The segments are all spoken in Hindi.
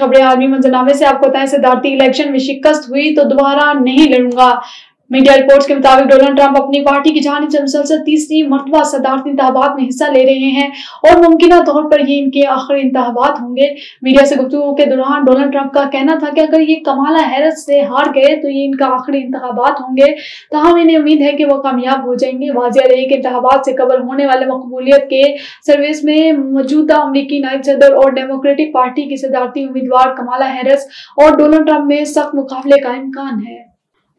खबरें आर्मी मंजरनामे से आपको बताएं, सदारती इलेक्शन में शिकस्त हुई तो दोबारा नहीं लड़ूंगा। मीडिया रिपोर्ट्स के मुताबिक डोनाल्ड ट्रंप अपनी पार्टी की जानिब से मुसलसल तीसरी मर्तबा सदारती इंतखाबात में हिस्सा ले रहे हैं और मुमकिन तौर पर ये इनके आखिरी इंतखाबात होंगे। मीडिया से गुफ्तगू के दौरान डोनाल्ड ट्रंप का कहना था कि अगर ये कमाला हैरिस से हार गए तो ये इनका आखिरी इंतखाबात होंगे, ताहम इन्हें उम्मीद है कि वो कामयाब हो जाएंगे। वाज़ेह रहे कि इंतखाबात से कबल होने वाले मकबूलियत के सर्विस में मौजूदा अमरीकी नायब सदर और डेमोक्रेटिक पार्टी की सदारती उम्मीदवार कमाला हैरिस और डोनाल्ड ट्रंप में सख्त मुकाबले का इम्कान है।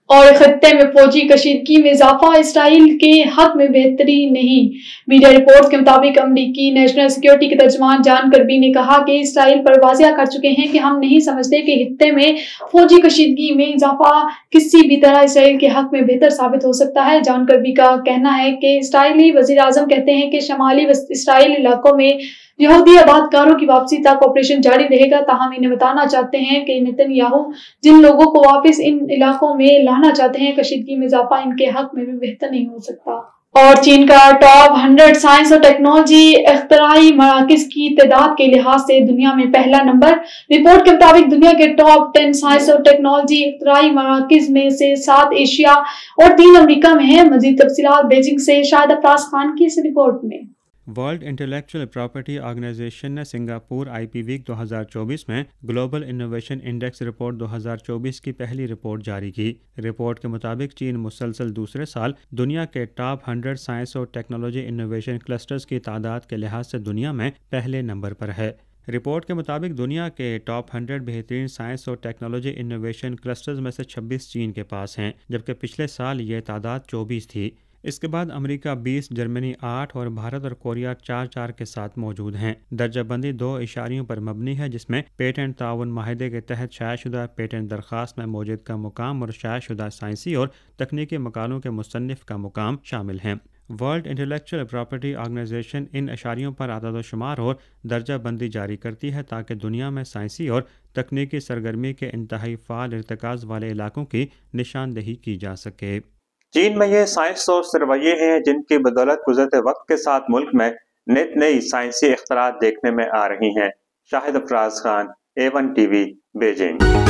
और खत्ते में फौजी कशीदगी में इजाफा इसराइल के हक में बेहतरी नहीं। मीडिया रिपोर्ट्स के मुताबिक अमरीकी नेशनल सिक्योरिटी के तर्जमान जॉन कर्बी ने कहा कि इसराइल पर वाज़ेह कर चुके हैं कि हम नहीं समझते कि खत्ते में फौजी कशीदगी में इजाफा किसी भी तरह इसराइल के हक में बेहतर साबित हो सकता है। जॉन कर्बी का कहना है कि इसराइली वज़ीर आज़म कहते हैं कि शमाली इसराइल इलाकों में यहूदी आबादकारों की वापसी तक ऑपरेशन जारी रहेगा, ताहम इन्हें बताना चाहते हैं कि नेतन्याहू जिन लोगों को वापस इन इलाकों में लाना चाहते हैं, कशीदगी में इजाफा इनके हक में भी बेहतर नहीं हो सकता। और चीन का टॉप 100 साइंस और टेक्नोलॉजी इख्तराई मराकिज की तादाद के लिहाज से दुनिया में पहला नंबर। रिपोर्ट के मुताबिक दुनिया के टॉप 10 साइंस और टेक्नोलॉजी इख्तराई मराकिज में से 7 एशिया और 3 अमरीका में है। मजीद तफसीलात बेजिंग से शाहिद अफराज खान की इस रिपोर्ट में। वर्ल्ड इंटेलेक्चुअल प्रॉपर्टी ऑर्गेनाइजेशन ने सिंगापुर आईपी वीक 2024 में ग्लोबल इनोवेशन इंडेक्स रिपोर्ट 2024 की पहली रिपोर्ट जारी की। रिपोर्ट के मुताबिक चीन मुसलसल दूसरे साल दुनिया के टॉप 100 साइंस और टेक्नोलॉजी इनोवेशन क्लस्टर्स की तादाद के लिहाज से दुनिया में पहले नंबर पर है। रिपोर्ट के मुताबिक दुनिया के टॉप 100 बेहतरीन साइंस और टेक्नोलॉजी इनोवेशन क्लस्टर्स में से 26 चीन के पास हैं, जबकि पिछले साल ये तादाद 24 थी। इसके बाद अमेरिका 20, जर्मनी 8 और भारत और कोरिया 4-4 के साथ मौजूद हैं। दर्जाबंदी 2 इशारियों पर मबनी है, जिसमें पेटेंट ताउन माहिदे के तहत शायाशुदा पेटेंट दरख्वास्त में मौजूद का मुकाम और शायाशुदा साइंसी और तकनीकी मकालों के मुसन्निफ का मुकाम शामिल हैं। वर्ल्ड इंटेलेक्चुअल प्रॉपर्टी ऑर्गेनाइजेशन इन इशारियों पर आदाद-ओ-शुमार और दर्जाबंदी जारी करती है ताकि दुनिया में साइंसी और तकनीकी सरगर्मी के इंतहाई फ़ाल इर्तिकाज़ वाले इलाकों की निशानदेही की जा सके। चीन में ये साइंस और सरवैये हैं जिनकी बदौलत गुज़रते वक्त के साथ मुल्क में नित नई साइंसी इख्तरात देखने में आ रही हैं। Shahid Afraz Khan, A1 TV, Beijing.